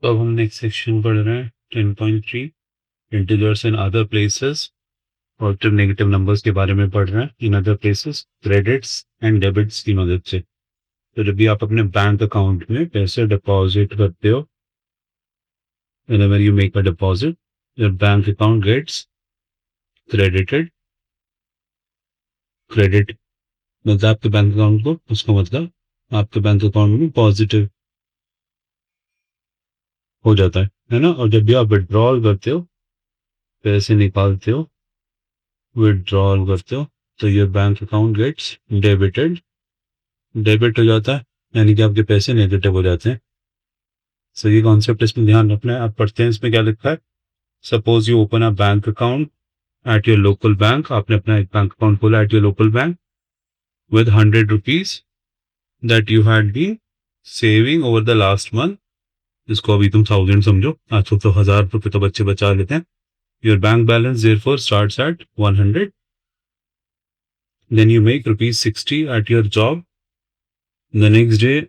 तो अब हम नेक्स्ट सेक्शन पढ़ रहे हैं 10.3 integers in other places. Positive negative numbers के बारे में पढ़ रहे हैं in other places, credits and debits की मदद से। तो जब भी आप अपने बैंक अकाउंट में पैसे डिपॉजिट करते हो, whenever you make a deposit, your bank account gets credited। Credit मतलब आपके बैंक अकाउंट को, उसका मतलब आपके बैंक अकाउंट में पॉजिटिव हो जाता है ना। और जब भी आप विड्रॉल करते हो, पैसे निकालते हो, विड्रॉल करते हो, तो your bank account gets debited. Debit हो जाता है यानी कि आपके पैसे नेगेटिव हो जाते हैं। सो ये कॉन्सेप्ट इसमें ध्यान रखना है। आप पढ़ते हैं इसमें क्या लिखा है। Suppose you open a bank account at your local bank. आपने अपना एक बैंक अकाउंट खोला at your local bank with 100 rupees that you had been saving over the last month। इसको अभी तुम 1000 समझो, आजकल तो 1000 रुपये तो बच्चे बचा लेते हैं। Your bank balance therefore starts at 100। Then you make rupees 60 at your job the next day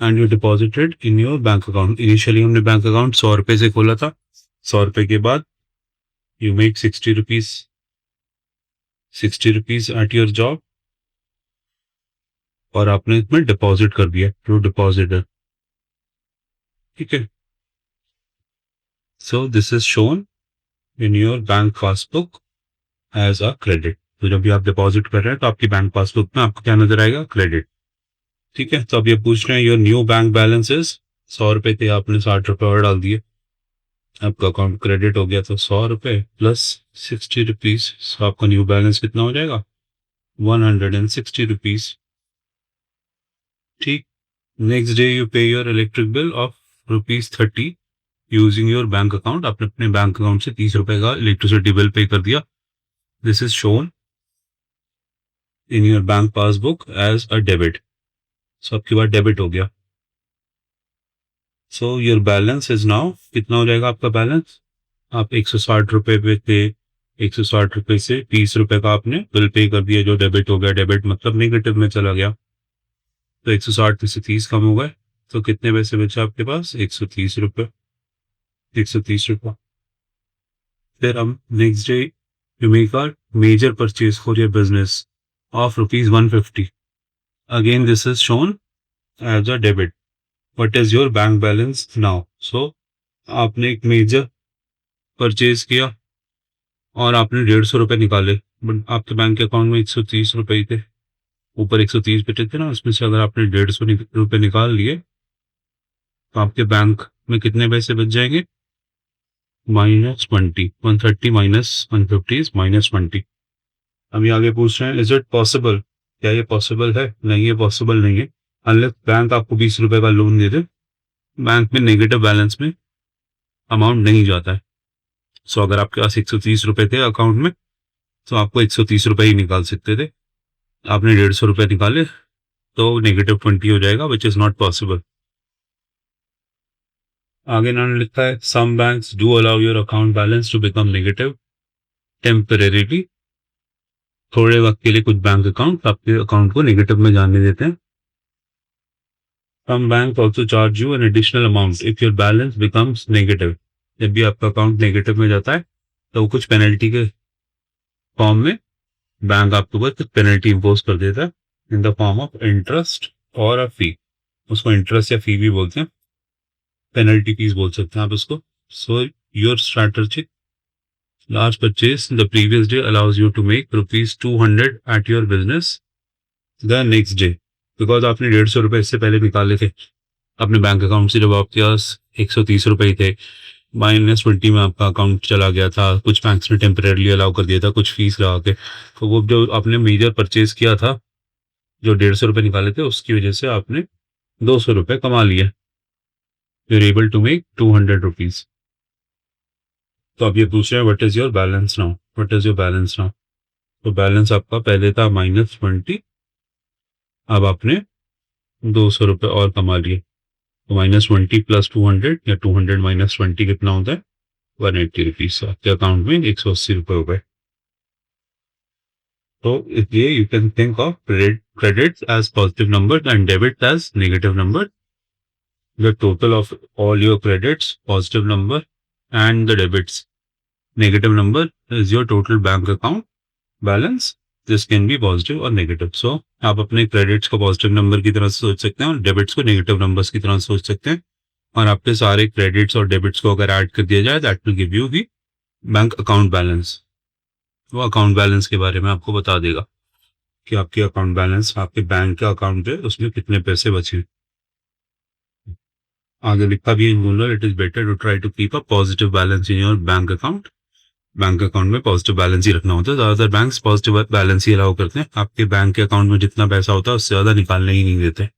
and you deposit it in your bank account। Initially हमने बैंक अकाउंट 100 रुपए से खोला था। 100 रुपए के बाद you make 60 rupees at your job और आपने इसमें डिपॉजिट कर दिया थ्रू डिपॉजिटर। ठीक है। So this is shown in your bank passbook as a credit. तो जब भी आप डिपॉजिट कर रहे हैं तो आपकी बैंक पासबुक में आपको क्या नजर आएगा, क्रेडिट। ठीक है। तो अब ये पूछ रहे हैं your new bank balance is 100 रुपए थे, आपने 60 रुपए और डाल दिए, आपका अकाउंट क्रेडिट हो गया। तो 100 रुपए प्लस 60 रुपीज, तो आपका न्यू बैलेंस कितना हो जाएगा, 160 रुपीज। ठीक। नेक्स्ट डे यू पे your electric bill of ₹30 using your bank account. आपने अपने बैंक अकाउंट से 30 रुपए का इलेक्ट्रिसिटी बिल पे कर दिया। This is shown in your bank passbook as a debit. So आपके बाद डेबिट हो गया। So your balance is now, कितना हो जाएगा आपका बैलेंस। आप 160 रुपए पे थे, 160 रुपए से 30 रुपए का आपने बिल पे कर दिया, जो डेबिट हो गया। डेबिट मतलब नेगेटिव में चला गया। तो 160 में से 30 कम हो गए, तो कितने पैसे बचे आपके पास, 130 रुपए। 130 रुपये। फिर हम next day you make a major purchase for your business of ₹150। Again, this is shown as a debit। What is your bank balance now? So, आपने एक मेजर परचेज किया और आपने 150 रुपए निकाले, बट आपके बैंक के अकाउंट में 130 रुपए ही थे। ऊपर 130 बचे थे ना, उसमें से अगर आपने 150 रुपए निकाल लिए तो आपके बैंक में कितने पैसे बच जाएंगे, -20। 130 माइनस 150 इज -20। अभी आगे पूछ रहे हैं इज इट पॉसिबल, क्या ये पॉसिबल है। नहीं, ये पॉसिबल नहीं है अनलेस बैंक आपको 20 रुपए का लोन दे दे। बैंक में नेगेटिव बैलेंस में अमाउंट नहीं जाता है। सो अगर आपके पास 130 रुपए थे अकाउंट में, तो आपको 130 रुपए ही निकाल सकते थे। आपने 150 रुपए निकाले तो -20 हो जाएगा, विच इज नॉट पॉसिबल। आगे इन्होंने लिखा है some banks do allow your account balance to become negative temporarily. थोड़े वक्त के लिए कुछ बैंक अकाउंट आपके अकाउंट को नेगेटिव में जाने देते हैं। Some banks also charge you an additional amount if your balance becomes negative। जब भी आपका अकाउंट नेगेटिव में जाता है तो कुछ पेनल्टी के फॉर्म में बैंक आपके ऊपर कुछ पेनल्टी इम्पोज कर देता है in the form of interest और अ फी। उसको इंटरेस्ट या फी भी बोलते हैं, पेनल्टी फीस बोल सकते हैं आप उसको। So your strategic large purchase the previous day allows you to make ₹200 at your business the next day. Because आपने 150 रुपए इससे पहले निकाले थे अपने बैंक अकाउंट से, जब आपके पास 130 रुपए ही थे। -20 में आपका अकाउंट चला गया था, कुछ बैंक्स ने टेम्परेरली अलाउ कर दिया था कुछ फीस लगा के। तो वो जो आपने मेजर परचेज किया था, जो 150 रुपए निकाले थे, उसकी वजह से आपने 200 रुपए कमा लिए। You are able to make 200 rupees. तो अब ये पूछ रहे हैं what is your balance now, what is your balance now. तो बैलेंस आपका पहले था -20, अब आपने 200 रुपए और कमा लिए। तो -20 प्लस 200 या 200 माइनस 20 कितना होता है, 180 रुपीज। आपके अकाउंट में 180 रुपए हो गए। तो इसलिए you can think of credit as positive number and debit as negative number. the total of all your credits, positive number, and the debits. Negative number is your total bank account balance. This can be positive or negative. So आप अपने credits को positive number की तरह से सोच सकते हैं और डेबिट्स को नेगेटिव नंबर्स की तरह सोच सकते हैं, और आपके सारे क्रेडिट्स और डेबिट्स को अगर ऐड कर दिया जाए that will give you the bank account balance. वो अकाउंट बैलेंस के बारे में आपको बता देगा कि आपके अकाउंट बैलेंस, आपके बैंक का अकाउंट है उसमें कितने पैसे बचे. आगे लिखा भी है, it is better to try to keep a positive balance in your bank account. Bank account में पॉजिटिव बैलेंस ही रखना होता है. ज्यादातर बैंक्स पॉजिटिव बैलेंस ही अलाउ करते हैं. आपके बैंक के अकाउंट में जितना पैसा होता है उससे ज्यादा निकालने ही नहीं देते.